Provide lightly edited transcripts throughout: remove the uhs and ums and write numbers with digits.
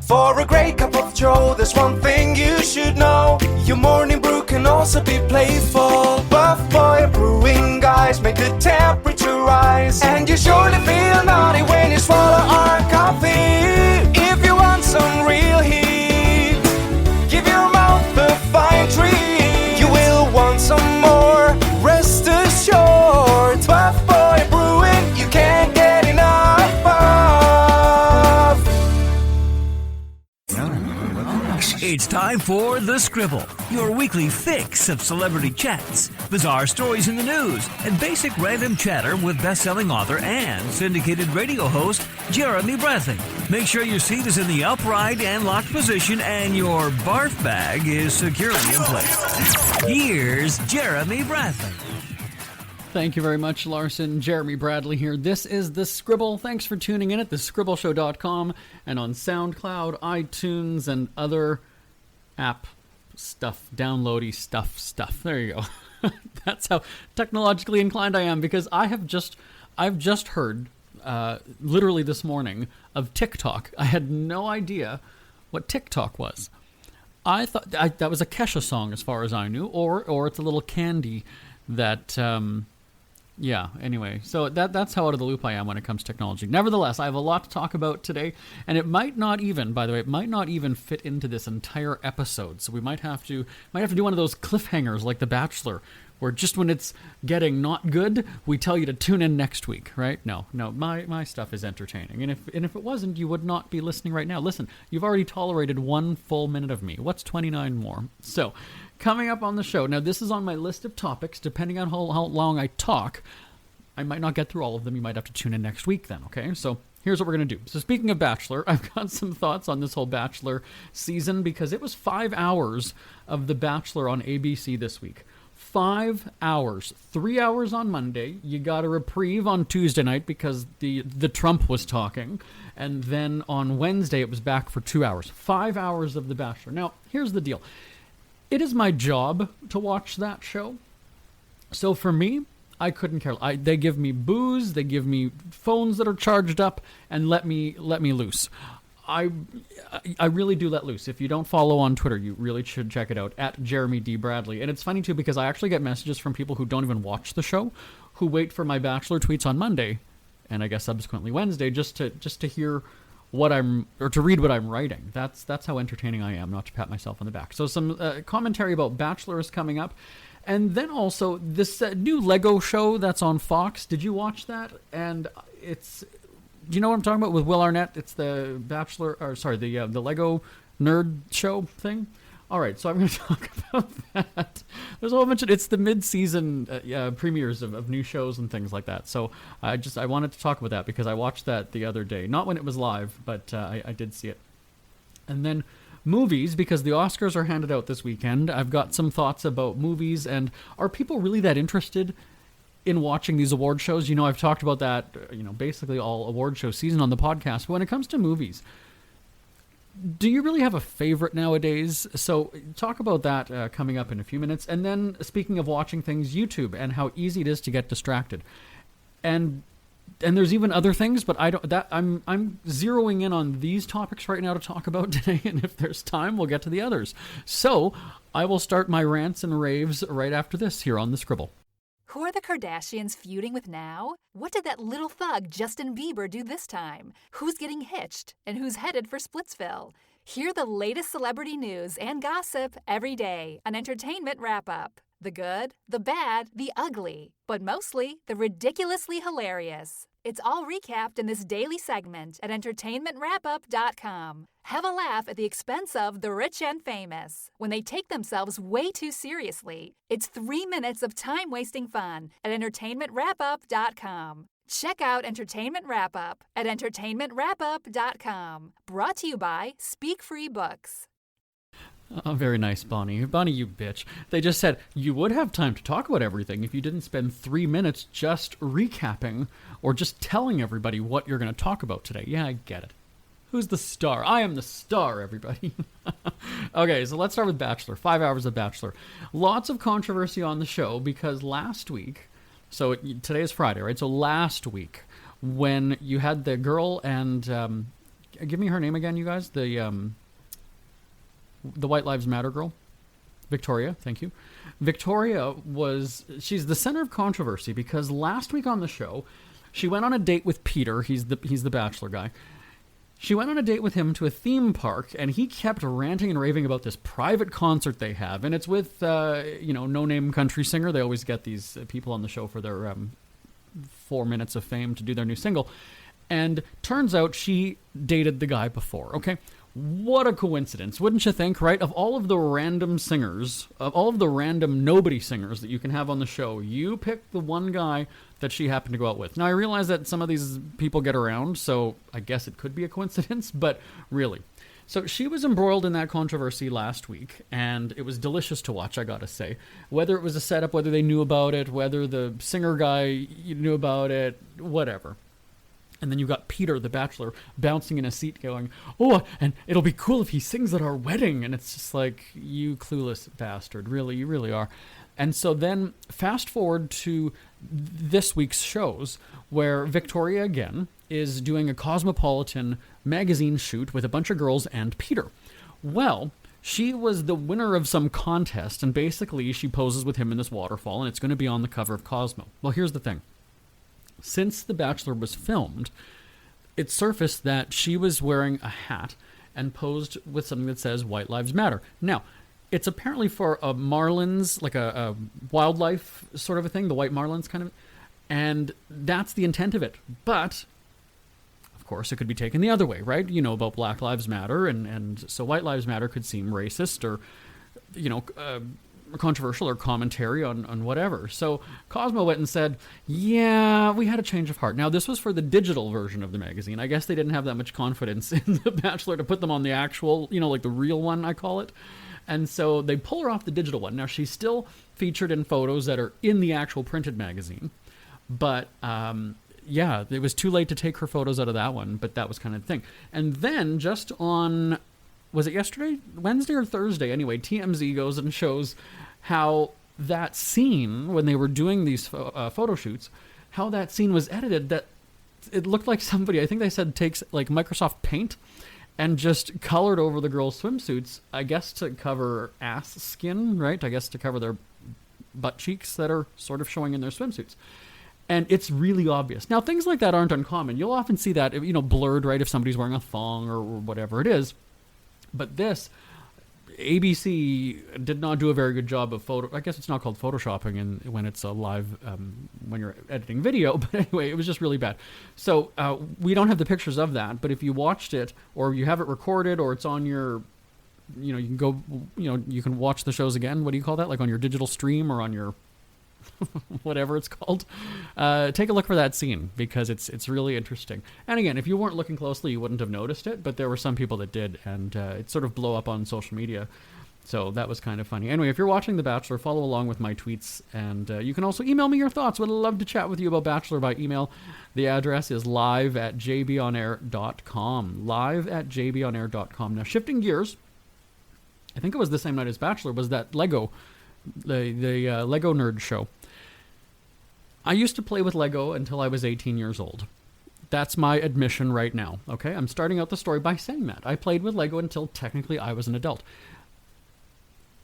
For a great cup of joe, there's one thing you should know. Your morning brew can also be playful. Buff Boy Brewing guys make the temperature rise, and you surely feel naughty when you swallow our coffee. If you want some real heat, give your mouth a fine treat. You will want some more, rest assured. Buff Boy Brewing, you can't get enough of. It's time for The Scribble, your weekly fix of celebrity chats, bizarre stories in the news, and basic random chatter with best-selling author and syndicated radio host Jeremy Bradley. Make sure your seat is in the upright and locked position and your barf bag is securely in place. Here's Jeremy Bradley. Thank you very much, Larson. Jeremy Bradley here. This is The Scribble. Thanks for tuning in at thescribbleshow.com and on SoundCloud, iTunes, and other app stuff, downloady stuff. There you go. That's how technologically inclined I am, because I've just heard, literally this morning, of TikTok. I had no idea what TikTok was. I thought that was a Kesha song, as far as I knew, or it's a little candy that... Yeah, anyway, so that's how out of the loop I am when it comes to technology. Nevertheless, I have a lot to talk about today, and it might not even, by the way, it might not even fit into this entire episode. So we might have to do one of those cliffhangers like The Bachelor, where just when it's getting not good, we tell you to tune in next week, right? No, my stuff is entertaining. And if it wasn't, you would not be listening right now. Listen, you've already tolerated 1 full minute of me. What's 29 more? So, coming up on the show, now this is on my list of topics. Depending on how long I talk, I might not get through all of them. You might have to tune in next week then, okay? So here's what we're going to do. So speaking of Bachelor, I've got some thoughts on this whole Bachelor season, because it was 5 hours of The Bachelor on ABC this week. 5 hours. 3 hours on Monday. You got a reprieve on Tuesday night because the Trump was talking. And then on Wednesday it was back for 2 hours. 5 hours of The Bachelor. Now, here's the deal. It is my job to watch that show. So for me, I couldn't care. They give me booze, they give me phones that are charged up, and let me loose. I really do let loose. If you don't follow on Twitter, you really should check it out, at Jeremy D. Bradley. And it's funny, too, because I actually get messages from people who don't even watch the show, who wait for my Bachelor tweets on Monday, and I guess subsequently Wednesday, just to hear to read what I'm writing. That's how entertaining I am, not to pat myself on the back. So some commentary about Bachelor is coming up. And then also this new Lego show that's on Fox. Did you watch that? And do you know what I'm talking about with Will Arnett? It's the the Lego nerd show thing. All right, so I'm going to talk about that. There's a whole bunch of, it's the mid-season premieres of new shows and things like that. So I wanted to talk about that because I watched that the other day. Not when it was live, but I did see it. And then movies, because the Oscars are handed out this weekend. I've got some thoughts about movies, and are people really that interested in watching these award shows? You know, I've talked about that, basically all award show season on the podcast. But when it comes to movies, do you really have a favorite nowadays? So talk about that coming up in a few minutes. And then speaking of watching things, YouTube, and how easy it is to get distracted. And there's even other things, but I'm zeroing in on these topics right now to talk about today, and if there's time, we'll get to the others. So I will start my rants and raves right after this here on The Scribble. Who are the Kardashians feuding with now? What did that little thug Justin Bieber do this time? Who's getting hitched? And who's headed for Splitsville? Hear the latest celebrity news and gossip every day on Entertainment Wrap-Up. The good, the bad, the ugly, but mostly the ridiculously hilarious. It's all recapped in this daily segment at entertainmentwrapup.com. Have a laugh at the expense of the rich and famous when they take themselves way too seriously. It's 3 minutes of time-wasting fun at entertainmentwrapup.com. Check out Entertainment Wrap-Up at entertainmentwrapup.com. Brought to you by Speak Free Books. Oh, very nice, Bonnie. Bonnie, you bitch. They just said you would have time to talk about everything if you didn't spend 3 minutes just recapping or just telling everybody what you're going to talk about today. Yeah, I get it. Who's the star? I am the star, everybody. Okay, so let's start with Bachelor. 5 hours of Bachelor. Lots of controversy on the show because last week, so today is Friday, right? So last week, when you had the girl and give me her name again, you guys. The White Lives Matter girl. Victoria, thank you. Victoria she's the center of controversy because last week on the show, she went on a date with Peter. He's the Bachelor guy. She went on a date with him to a theme park, and he kept ranting and raving about this private concert they have. And it's with, no-name country singer. They always get these people on the show for their 4 minutes of fame to do their new single. And turns out she dated the guy before, okay? What a coincidence, wouldn't you think, right? Of all of the random singers, of all of the random nobody singers that you can have on the show, you pick the one guy that she happened to go out with. Now, I realize that some of these people get around, so I guess it could be a coincidence, but really. So she was embroiled in that controversy last week, and it was delicious to watch, I gotta say. Whether it was a setup, whether they knew about it, whether the singer guy knew about it, whatever. And then you got Peter, the Bachelor, bouncing in a seat going, oh, and it'll be cool if he sings at our wedding. And it's just like, you clueless bastard. Really, you really are. And so then fast forward to this week's shows where Victoria, again, is doing a Cosmopolitan magazine shoot with a bunch of girls and Peter. Well, she was the winner of some contest, and basically she poses with him in this waterfall, and it's going to be on the cover of Cosmo. Well, here's the thing. Since The Bachelor was filmed, it surfaced that she was wearing a hat and posed with something that says White Lives Matter. Now, it's apparently for a marlins, like a wildlife sort of a thing, the white marlins kind of, and that's the intent of it. But, of course, it could be taken the other way, right? You know about Black Lives Matter, and so White Lives Matter could seem racist or, controversial or commentary on whatever. So Cosmo went and said, yeah, we had a change of heart. Now, this was for the digital version of the magazine. I guess they didn't have that much confidence in The Bachelor to put them on the actual, like the real one, I call it. And so they pull her off the digital one. Now, she's still featured in photos that are in the actual printed magazine. But, it was too late to take her photos out of that one, but that was kind of the thing. And then just on... was it yesterday? Wednesday or Thursday? Anyway, TMZ goes and shows how that scene, when they were doing these photo shoots, how that scene was edited, that it looked like somebody, I think they said, takes like Microsoft Paint and just colored over the girls' swimsuits, I guess to cover ass skin, right? I guess to cover their butt cheeks that are sort of showing in their swimsuits. And it's really obvious. Now, things like that aren't uncommon. You'll often see that, blurred, right, if somebody's wearing a thong or whatever it is. But this, ABC did not do a very good job of I guess it's not called photoshopping when it's a live, when you're editing video. But anyway, it was just really bad. So we don't have the pictures of that. But if you watched it, or you have it recorded, or it's on your, you can go, you can watch the shows again. What do you call that? Like on your digital stream or on your whatever it's called. Take a look for that scene because it's really interesting. And again, if you weren't looking closely, you wouldn't have noticed it, but there were some people that did, and it sort of blew up on social media. So that was kind of funny. Anyway, if you're watching The Bachelor, follow along with my tweets, and you can also email me your thoughts. Would love to chat with you about Bachelor by email. The address is live@jbonair.com. Live@jbonair.com. Now, shifting gears, I think it was the same night as Bachelor, was that Lego, the Lego Nerd show. I used to play with Lego until I was 18 years old. That's my admission right now, okay? I'm starting out the story by saying that. I played with Lego until technically I was an adult.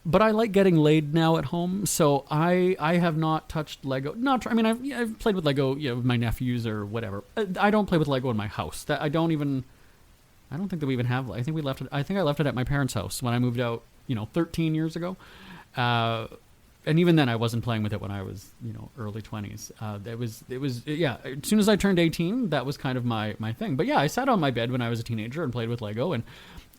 But I like getting laid now at home, so I have not touched Lego. I've played with Lego, with my nephews or whatever. I don't play with Lego in my house. I don't think that we even have. I think I left it at my parents' house when I moved out, 13 years ago. And even then, I wasn't playing with it when I was, early 20s. It was, as soon as I turned 18, that was kind of my thing. But yeah, I sat on my bed when I was a teenager and played with Lego, and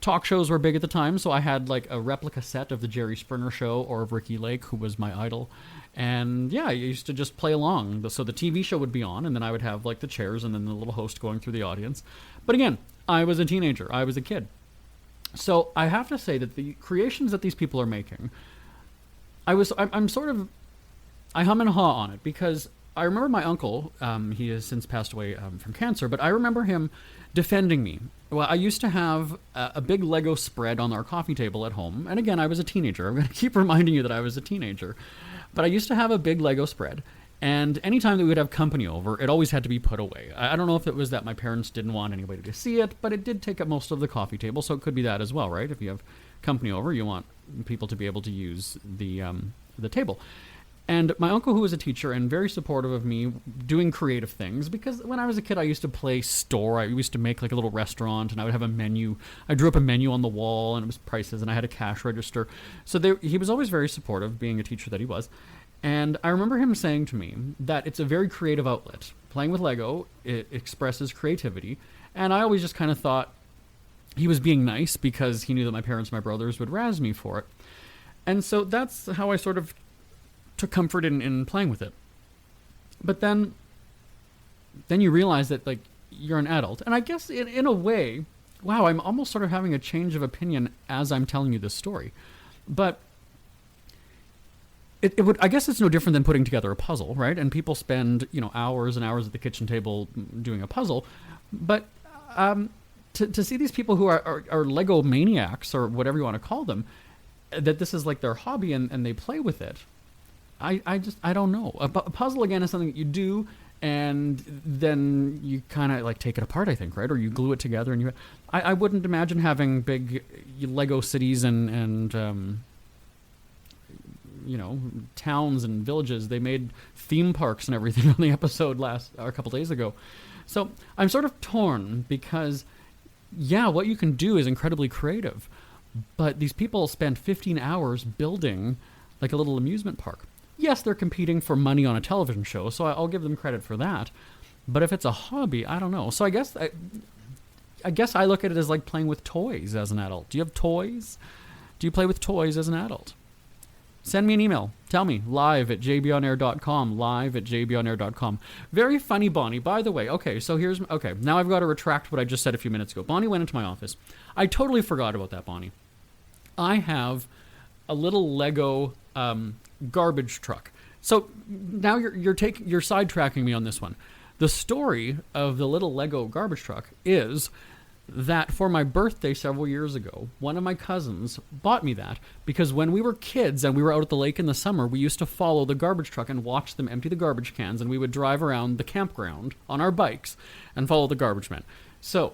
talk shows were big at the time, so I had like a replica set of the Jerry Springer Show or of Ricky Lake, who was my idol. And yeah, I used to just play along. So the TV show would be on, and then I would have like the chairs and then the little host going through the audience. But again, I was a teenager. I was a kid. So I have to say that the creations that these people are making, I hum and haw on it, because I remember my uncle, he has since passed away from cancer, but I remember him defending me. Well, I used to have a big Lego spread on our coffee table at home, and again, I was a teenager. I'm going to keep reminding you that I was a teenager. But I used to have a big Lego spread, And anytime that we would have company over, it always had to be put away. I don't know if it was that my parents didn't want anybody to see it, but it did take up most of the coffee table, so it could be that as well, right? If you have company over, you want people to be able to use the table. And my uncle, who was a teacher and very supportive of me doing creative things, because when I was a kid, I used to play store. I used to make like a little restaurant, and I would have a menu. I drew up a menu on the wall, and it was prices, and I had a cash register. So he was always very supportive, being a teacher that he was. And I remember him saying to me that it's a very creative outlet. Playing with Lego, it expresses creativity. And I always just kind of thought he was being nice because he knew that my parents and my brothers would razz me for it. And so that's how I sort of took comfort in playing with it. But then you realize that, like, you're an adult. And I guess in a way, wow, I'm almost sort of having a change of opinion as I'm telling you this story. But it would, I guess it's no different than putting together a puzzle, right? And people spend, hours and hours at the kitchen table doing a puzzle. But to see these people who are Lego maniacs, or whatever you want to call them, that this is like their hobby and they play with it, I don't know. A puzzle, again, is something that you do, and then you kind of like take it apart, I think, right? Or you glue it together, and I wouldn't imagine having big Lego cities and towns and villages. They made theme parks and everything on the episode a couple days ago. So I'm sort of torn because, yeah, what you can do is incredibly creative, but these people spend 15 hours building like a little amusement park. Yes, they're competing for money on a television show, so I'll give them credit for that. But if it's a hobby, I don't know. So I guess I look at it as like playing with toys as an adult. Do you have toys? Do you play with toys as an adult? Send me an email. Tell me. live@jbonair.com. live@jbonair.com. Very funny, Bonnie. By the way, okay, now I've got to retract what I just said a few minutes ago. Bonnie went into my office. I totally forgot about that, Bonnie. I have a little Lego garbage truck. So now you're sidetracking me on this one. The story of the little Lego garbage truck is that for my birthday several years ago, one of my cousins bought me that because when we were kids and we were out at the lake in the summer, we used to follow the garbage truck and watch them empty the garbage cans, and we would drive around the campground on our bikes and follow the garbage men. So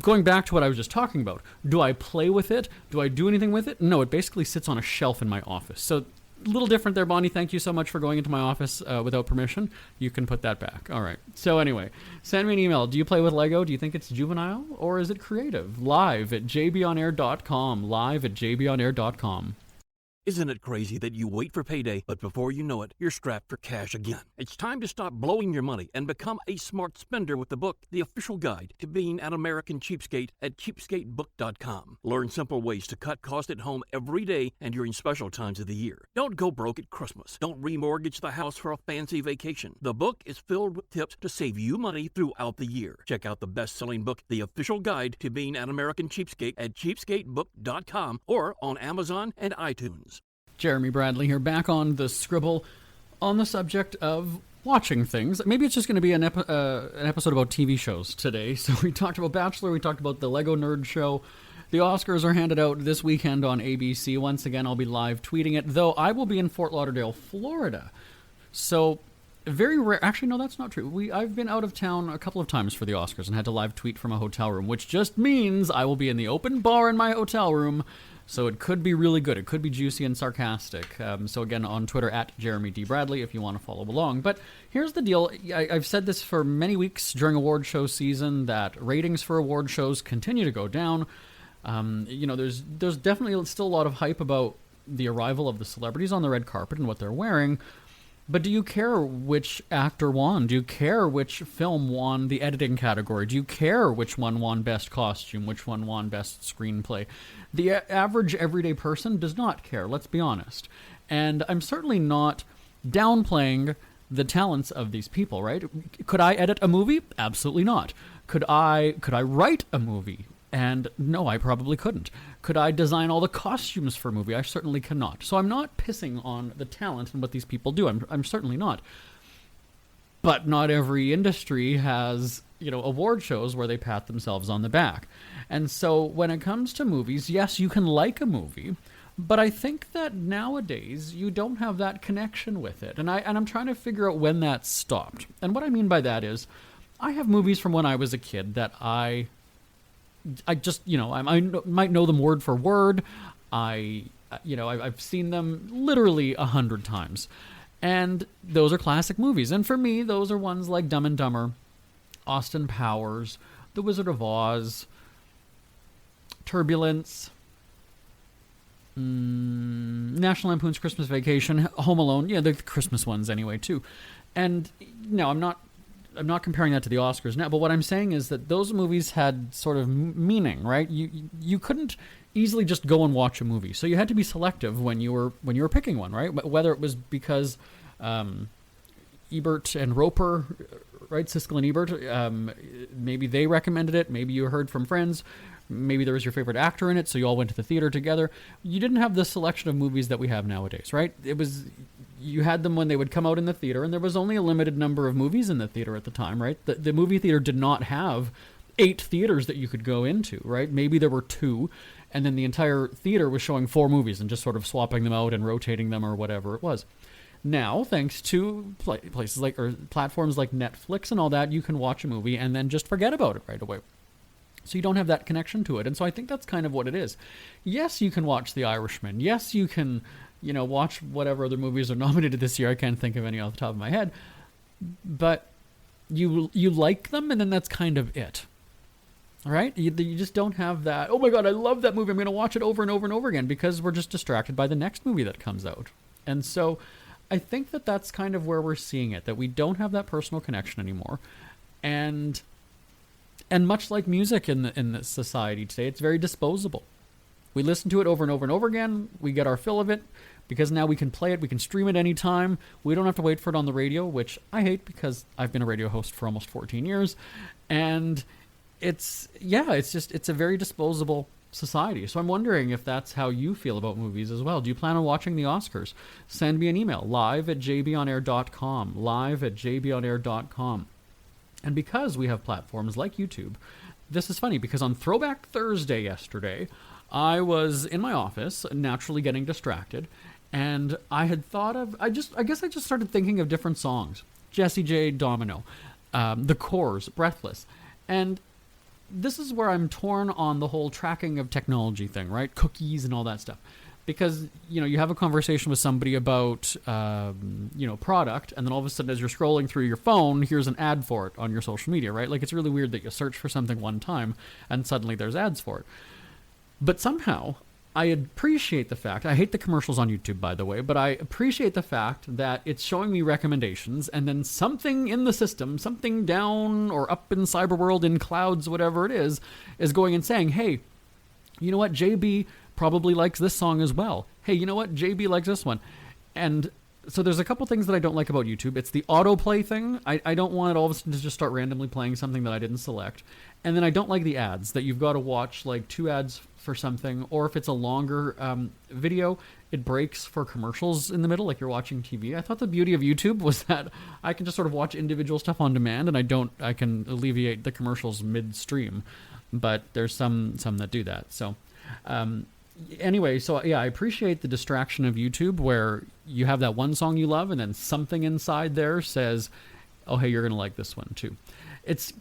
going back to what I was just talking about, do I play with it? Do I do anything with it? No, it basically sits on a shelf in my office. So a little different there, Bonnie. Thank you so much for going into my office without permission. You can put that back. All right. So anyway, send me an email. Do you play with Lego? Do you think it's juvenile or is it creative? live@jbonair.com. live@jbonair.com. Isn't it crazy that you wait for payday, but before you know it, you're strapped for cash again? It's time to stop blowing your money and become a smart spender with the book, The Official Guide to Being an American Cheapskate, at cheapskatebook.com. Learn simple ways to cut costs at home every day and during special times of the year. Don't go broke at Christmas. Don't remortgage the house for a fancy vacation. The book is filled with tips to save you money throughout the year. Check out the best-selling book, The Official Guide to Being an American Cheapskate, at cheapskatebook.com or on Amazon and iTunes. Jeremy Bradley here, back on the Scribble on the subject of watching things. Maybe it's just going to be an episode about TV shows today. So we talked about Bachelor, we talked about the Lego Nerd Show. The Oscars are handed out this weekend on ABC. Once again, I'll be live tweeting it, though I will be in Fort Lauderdale, Florida. So very rare. Actually, no, that's not true. I've been out of town a couple of times for the Oscars and had to live tweet from a hotel room, which just means I will be in the open bar in my hotel room. So it could be really good. It could be juicy and sarcastic. So again, on Twitter, @JeremyDBradley, if you want to follow along. But here's the deal. I've said this for many weeks during award show season, that ratings for award shows continue to go down. There's definitely still a lot of hype about the arrival of the celebrities on the red carpet and what they're wearing. But do you care which actor won? Do you care which film won the editing category? Do you care which one won best costume, which one won best screenplay? The average everyday person does not care, let's be honest. And I'm certainly not downplaying the talents of these people, right? Could I edit a movie? Absolutely not. Could I write a movie? And no, I probably couldn't. Could I design all the costumes for a movie? I certainly cannot. So I'm not pissing on the talent and what these people do. I'm certainly not. But not every industry has, award shows where they pat themselves on the back. And so when it comes to movies, yes, you can like a movie, But I think that nowadays you don't have that connection with it. And I'm trying to figure out when that stopped. And what I mean by that is I have movies from when I was a kid that I just, I might know them word for word. I've seen them literally 100 times. And those are classic movies. And for me, those are ones like Dumb and Dumber, Austin Powers, The Wizard of Oz, Turbulence, National Lampoon's Christmas Vacation, Home Alone. Yeah, the Christmas ones anyway, too. And no, I'm not comparing that to the Oscars now, but what I'm saying is that those movies had sort of meaning, right? You couldn't easily just go and watch a movie, so you had to be selective when you were picking one, right? Whether it was because Ebert and Roper, right, Siskel and Ebert, maybe they recommended it, maybe you heard from friends, maybe there was your favorite actor in it, so you all went to the theater together. You didn't have the selection of movies that we have nowadays, right? You had them when they would come out in the theater, and there was only a limited number of movies in the theater at the time, right? The movie theater did not have 8 theaters that you could go into, right? Maybe there were 2, and then the entire theater was showing 4 movies and just sort of swapping them out and rotating them or whatever it was. Now, thanks to places like, or platforms like Netflix and all that, you can watch a movie and then just forget about it right away. So you don't have that connection to it. And so I think that's kind of what it is. Yes, you can watch The Irishman. Yes, you can, watch whatever other movies are nominated this year. I can't think of any off the top of my head. But you like them, and then that's kind of it. All right? You just don't have that, oh my God, I love that movie, I'm going to watch it over and over and over again, because we're just distracted by the next movie that comes out. And so I think that that's kind of where we're seeing it, that we don't have that personal connection anymore. And much like music in the society today, it's very disposable. We listen to it over and over and over again. We get our fill of it because now we can play it. We can stream it anytime. We don't have to wait for it on the radio, which I hate because I've been a radio host for almost 14 years. And it's a very disposable society. So I'm wondering if that's how you feel about movies as well. Do you plan on watching the Oscars? Send me an email, live@jbonair.com, live@jbonair.com. And because we have platforms like YouTube, this is funny because on Throwback Thursday yesterday, I was in my office, naturally getting distracted, and I had thought of, I guess I just started thinking of different songs. Jessie J, Domino, The Corrs, Breathless. And this is where I'm torn on the whole tracking of technology thing, right? Cookies and all that stuff. Because, you have a conversation with somebody about, product, and then all of a sudden as you're scrolling through your phone, here's an ad for it on your social media, right? Like, it's really weird that you search for something one time, and suddenly there's ads for it. But somehow, I appreciate the fact, I hate the commercials on YouTube, by the way, but I appreciate the fact that it's showing me recommendations, and then something in the system, something down or up in cyberworld, in clouds, whatever it is going and saying, hey, you know what, JB probably likes this song as well. Hey, you know what, JB likes this one. And so there's a couple things that I don't like about YouTube. It's the autoplay thing. I don't want it all of a sudden to just start randomly playing something that I didn't select. And then I don't like the ads, that you've got to watch like 2 ads for something, or if it's a longer video, it breaks for commercials in the middle, like you're watching TV. I thought the beauty of YouTube was that I can just sort of watch individual stuff on demand, and I can alleviate the commercials midstream. But there's some that do that. So anyway, so yeah, I appreciate the distraction of YouTube where you have that one song you love and then something inside there says, oh, hey, you're going to like this one too. It's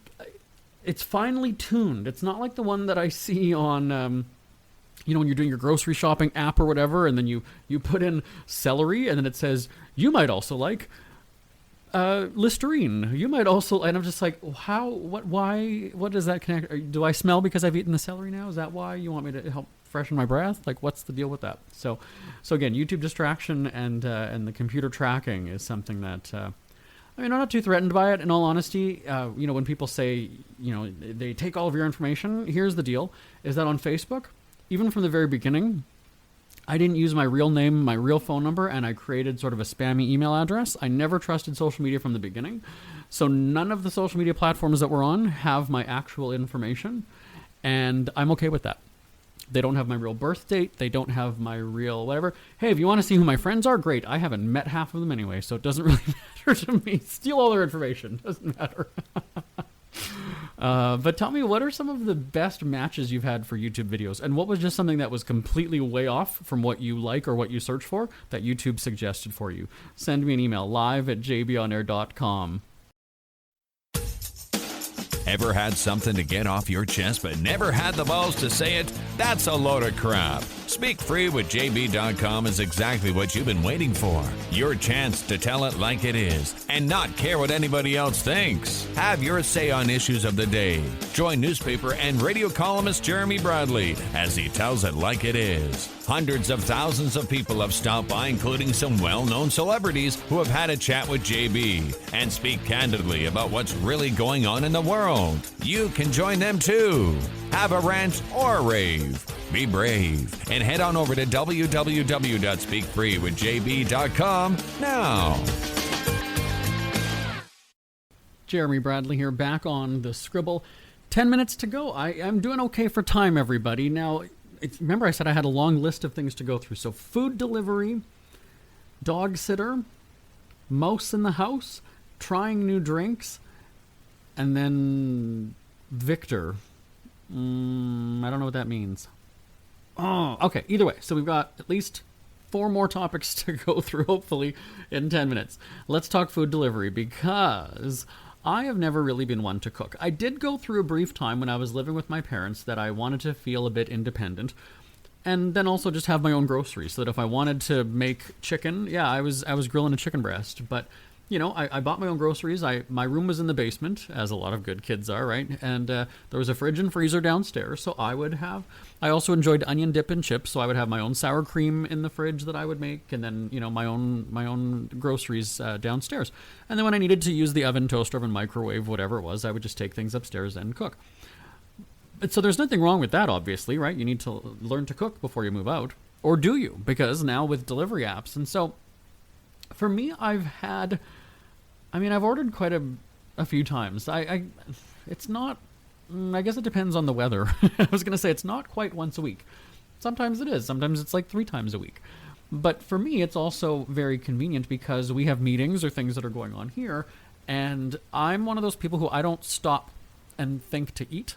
finely tuned. It's not like the one that I see on, when you're doing your grocery shopping app or whatever, and then you put in celery and then it says, you might also like Listerine. You might also, and I'm just like, what does that connect? Do I smell because I've eaten the celery now? Is that why you want me to help freshen my breath? Like, what's the deal with that? So again, YouTube distraction and the computer tracking is something that, I'm not too threatened by it, in all honesty. When people say, they take all of your information, here's the deal, is that on Facebook, even from the very beginning, I didn't use my real name, my real phone number, and I created sort of a spammy email address. I never trusted social media from the beginning. So none of the social media platforms that we're on have my actual information, and I'm okay with that. They don't have my real birth date. They don't have my real whatever. Hey, if you want to see who my friends are, great. I haven't met half of them anyway, so it doesn't really matter to me. Steal all their information. Doesn't matter. But tell me, what are some of the best matches you've had for YouTube videos? And what was just something that was completely way off from what you like or what you search for that YouTube suggested for you? Send me an email, live@jbonair.com. Ever had something to get off your chest but never had the balls to say it? That's a load of crap. Speak Free with JB.com is exactly what you've been waiting for. Your chance to tell it like it is and not care what anybody else thinks. Have your say on issues of the day. Join newspaper and radio columnist Jeremy Bradley as he tells it like it is. Hundreds of thousands of people have stopped by, including some well-known celebrities who have had a chat with JB and speak candidly about what's really going on in the world. You can join them too. Have a rant or a rave. Be brave and head on over to www.speakfreewithjb.com now. Jeremy Bradley here, back on the Scribble. 10 minutes to go. I'm doing okay for time, everybody. Now, remember I said I had a long list of things to go through. So food delivery, dog sitter, mouse in the house, trying new drinks, and then Victor. I don't know what that means. Oh, okay. Either way, so we've got at least 4 more topics to go through, hopefully, in 10 minutes. Let's talk food delivery, because I have never really been one to cook. I did go through a brief time when I was living with my parents that I wanted to feel a bit independent, and then also just have my own groceries, so that if I wanted to make chicken, yeah, I was grilling a chicken breast, but you know, I bought my own groceries. My room was in the basement, as a lot of good kids are, right? And there was a fridge and freezer downstairs, so I also enjoyed onion dip and chips, so I would have my own sour cream in the fridge that I would make, and then, you know, my own groceries downstairs. And then when I needed to use the oven, toaster oven, microwave, whatever it was, I would just take things upstairs and cook. So there's nothing wrong with that, obviously, right? You need to learn to cook before you move out. Or do you? Because now with delivery apps. And so for me, I've ordered quite a few times. It's not, I guess it depends on the weather. I was going to say it's not quite once a week. Sometimes it is. Sometimes it's like 3 times a week. But for me, it's also very convenient because we have meetings or things that are going on here. And I'm one of those people who I don't stop and think to eat.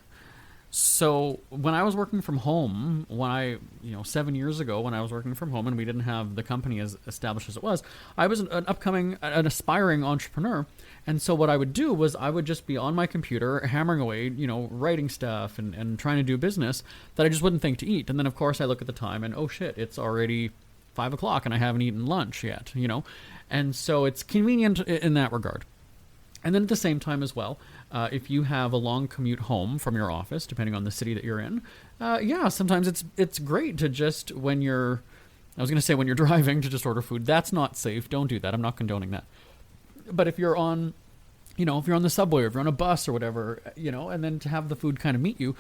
So when I was working from home, 7 years ago, when I was working from home and we didn't have the company as established as it was, I was an aspiring entrepreneur. And so what I would do was I would just be on my computer hammering away, writing stuff and trying to do business that I just wouldn't think to eat. And then of course I look at the time and, oh shit, it's already 5 o'clock and I haven't eaten lunch yet, And so it's convenient in that regard. And then at the same time as well, if you have a long commute home from your office, depending on the city that you're in, sometimes it's great to just when you're driving, to just order food. That's not safe. Don't do that. I'm not condoning that. But if you're on, if you're on the subway or if you're on a bus or whatever, and then to have the food kind of meet you.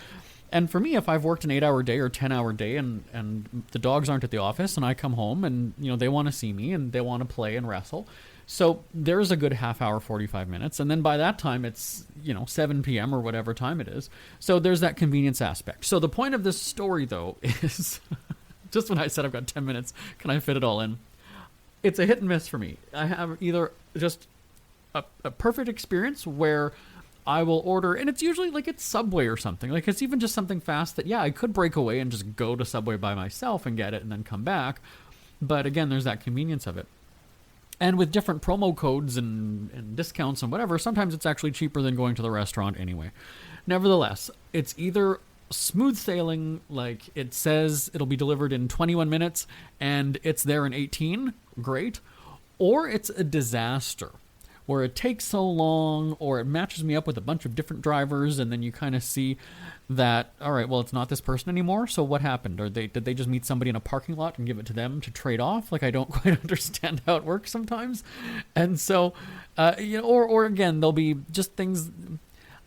And for me, if I've worked an 8-hour day or 10-hour day and the dogs aren't at the office and I come home and, they want to see me and they want to play and wrestle. So there's a good half hour, 45 minutes. And then by that time, it's, 7 p.m. or whatever time it is. So there's that convenience aspect. So the point of this story, though, is just when I said I've got 10 minutes, can I fit it all in? It's a hit and miss for me. I have either just a perfect experience where I will order, and it's usually like it's Subway or something. Like it's even just something fast that, I could break away and just go to Subway by myself and get it and then come back. But again, there's that convenience of it. And with different promo codes and discounts and whatever, sometimes it's actually cheaper than going to the restaurant anyway. Nevertheless, it's either smooth sailing, like it says it'll be delivered in 21 minutes and it's there in 18, great, or it's a disaster where it takes so long or it matches me up with a bunch of different drivers and then you kind of see that, all right, well, it's not this person anymore, so what happened? Did they just meet somebody in a parking lot and give it to them to trade off? Like, I don't quite understand how it works sometimes. And so, or again, there'll be just things.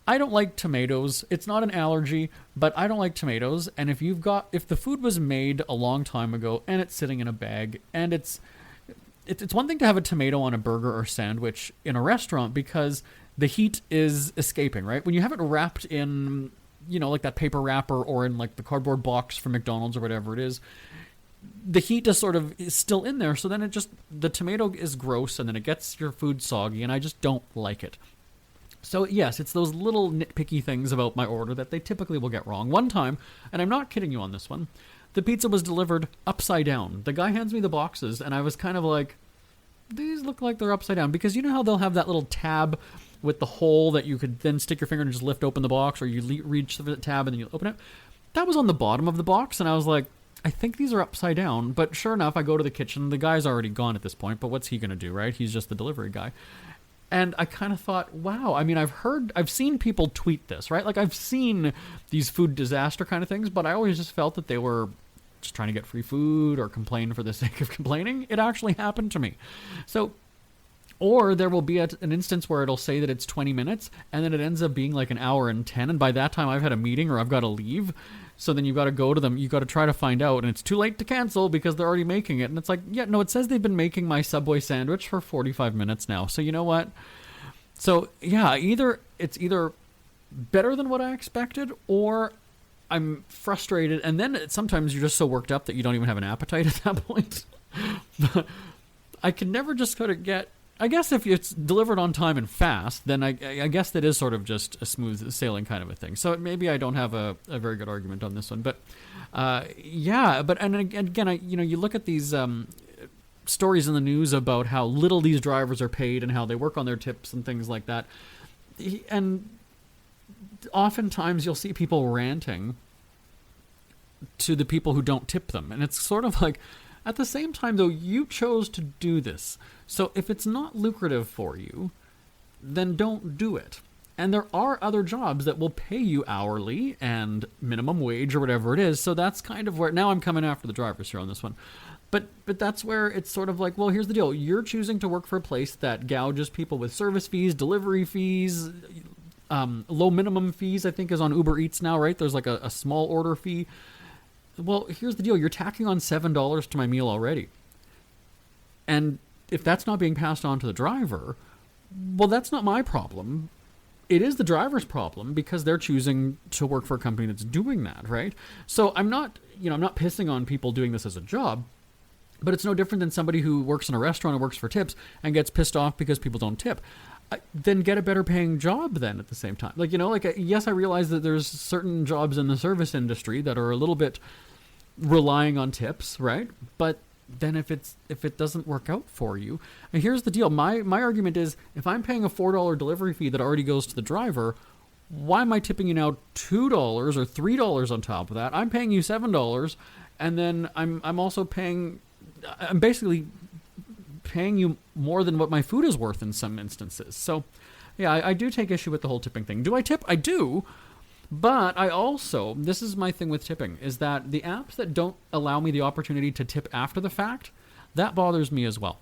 I don't like tomatoes. It's not an allergy, but I don't like tomatoes. And if the food was made a long time ago and it's sitting in a bag and it's one thing to have a tomato on a burger or sandwich in a restaurant because the heat is escaping, right? When you have it wrapped in, like that paper wrapper or in like the cardboard box from McDonald's or whatever it is, the heat is still in there. So then the tomato is gross and then it gets your food soggy and I just don't like it. So yes, it's those little nitpicky things about my order that they typically will get wrong. One time, and I'm not kidding you on this one, the pizza was delivered upside down. The guy hands me the boxes, and I was kind of like, these look like they're upside down. Because you know how they'll have that little tab with the hole that you could then stick your finger and just lift open the box, or you reach the tab and then you open it? That was on the bottom of the box, and I was like, I think these are upside down. But sure enough, I go to the kitchen. The guy's already gone at this point, but what's he going to do, right? He's just the delivery guy. And I kind of thought, wow, I mean, I've seen people tweet this, right? Like, I've seen these food disaster kind of things, but I always just felt that they were just trying to get free food or complain for the sake of complaining. It actually happened to me. So, or there will be an instance where it'll say that it's 20 minutes, and then it ends up being like an hour and 10, and by that time I've had a meeting or I've got to leave. So then you've got to go to them, you've got to try to find out, and it's too late to cancel because they're already making it. And it's like, yeah, no, it says they've been making my Subway sandwich for 45 minutes now. So you know what? So yeah, it's either better than what I expected, or I'm frustrated, and then sometimes you're just so worked up that you don't even have an appetite at that point. But I can never just sort of get... I guess if it's delivered on time and fast, then I guess that is sort of just a smooth sailing kind of a thing. So maybe I don't have a very good argument on this one. But yeah, but and again, you look at these stories in the news about how little these drivers are paid and how they work on their tips and things like that. And oftentimes you'll see people ranting to the people who don't tip them. And it's sort of like, at the same time, though, you chose to do this. So if it's not lucrative for you, then don't do it. And there are other jobs that will pay you hourly and minimum wage or whatever it is. So that's kind of where... Now I'm coming after the drivers here on this one. But that's where it's sort of like, well, here's the deal. You're choosing to work for a place that gouges people with service fees, delivery fees, low minimum fees, I think is on Uber Eats now, right? There's like a small order fee. Well, here's the deal. You're tacking on $7 to my meal already. And if that's not being passed on to the driver, well, that's not my problem. It is the driver's problem because they're choosing to work for a company that's doing that, right? So I'm not pissing on people doing this as a job, but it's no different than somebody who works in a restaurant and works for tips and gets pissed off because people don't tip. Then get a better paying job then at the same time. Yes, I realize that there's certain jobs in the service industry that are a little bit relying on tips, right? But then if it doesn't work out for you, and here's the deal. My argument is, if I'm paying a $4 delivery fee that already goes to the driver, why am I tipping you now $2 or $3 on top of that? I'm paying you $7, and then I'm basically paying you more than what my food is worth in some instances. So yeah, I do take issue with the whole tipping thing. Do I tip? I do. But I also, this is my thing with tipping, is that the apps that don't allow me the opportunity to tip after the fact, that bothers me as well.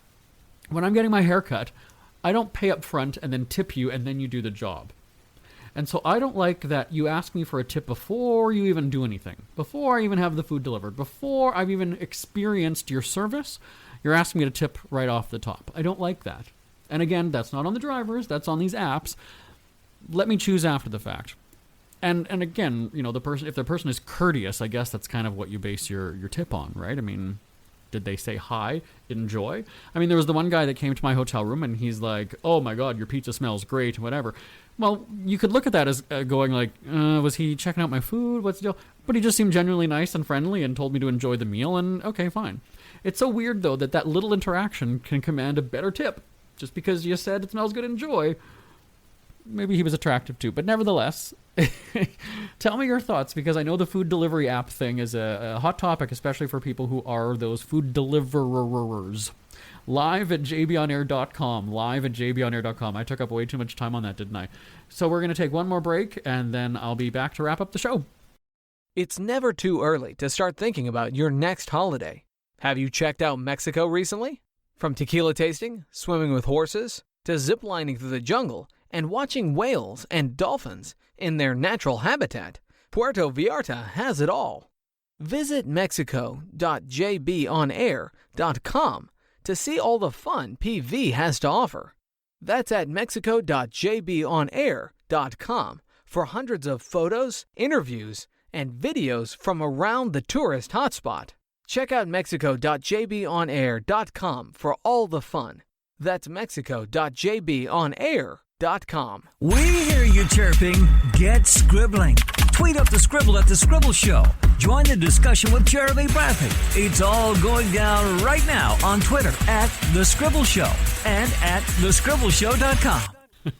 When I'm getting my hair cut, I don't pay up front and then tip you and then you do the job. And so I don't like that you ask me for a tip before you even do anything. Before I even have the food delivered. Before I've even experienced your service, you're asking me to tip right off the top. I don't like that. And again, that's not on the drivers, that's on these apps. Let me choose after the fact. And again, if the person is courteous, I guess that's kind of what you base your tip on, right? I mean, did they say hi, enjoy? I mean, there was the one guy that came to my hotel room and he's like, oh my God, your pizza smells great, whatever. Well, you could look at that as going like, was he checking out my food? What's the deal? But he just seemed genuinely nice and friendly and told me to enjoy the meal, and okay, fine. It's so weird, though, that little interaction can command a better tip. Just because you said it smells good, enjoy. Maybe he was attractive too, but nevertheless, tell me your thoughts, because I know the food delivery app thing is a hot topic, especially for people who are those food deliverers. Live at jbonair.com. Live at jbonair.com. I took up way too much time on that, didn't I? So we're going to take one more break, and then I'll be back to wrap up the show. It's never too early to start thinking about your next holiday. Have you checked out Mexico recently? From tequila tasting, swimming with horses, to ziplining through the jungle and watching whales and dolphins in their natural habitat, Puerto Vallarta has it all. Visit mexico.jbonair.com to see all the fun PV has to offer. That's at mexico.jbonair.com for hundreds of photos, interviews, and videos from around the tourist hotspot. Check out mexico.jbonair.com for all the fun. That's mexico.jbonair.com. scribble.com. We hear you chirping. Get scribbling. Tweet up the Scribble at The Scribble Show. Join the discussion with Jeremy Bradley. It's all going down right now on Twitter at The Scribble Show and at thescribbleshow.com.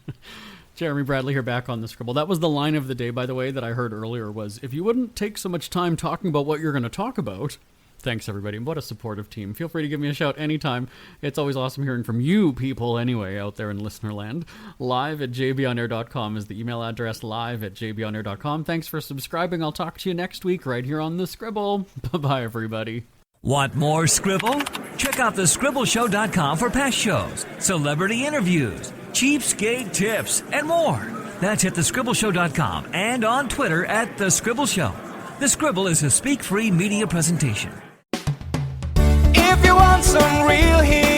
Jeremy Bradley here, back on The Scribble. That was the line of the day, by the way, that I heard earlier was, if you wouldn't take so much time talking about what you're going to talk about. Thanks, everybody. What a supportive team. Feel free to give me a shout anytime. It's always awesome hearing from you people anyway out there in listener land. Live at jbonair.com is the email address, live at jbonair.com. Thanks for subscribing. I'll talk to you next week right here on The Scribble. Bye-bye, everybody. Want more Scribble? Check out thescribbleshow.com for past shows, celebrity interviews, cheapskate tips, and more. That's at thescribbleshow.com and on Twitter at The Scribble Show. The Scribble is a speak-free media presentation. If you want some real heat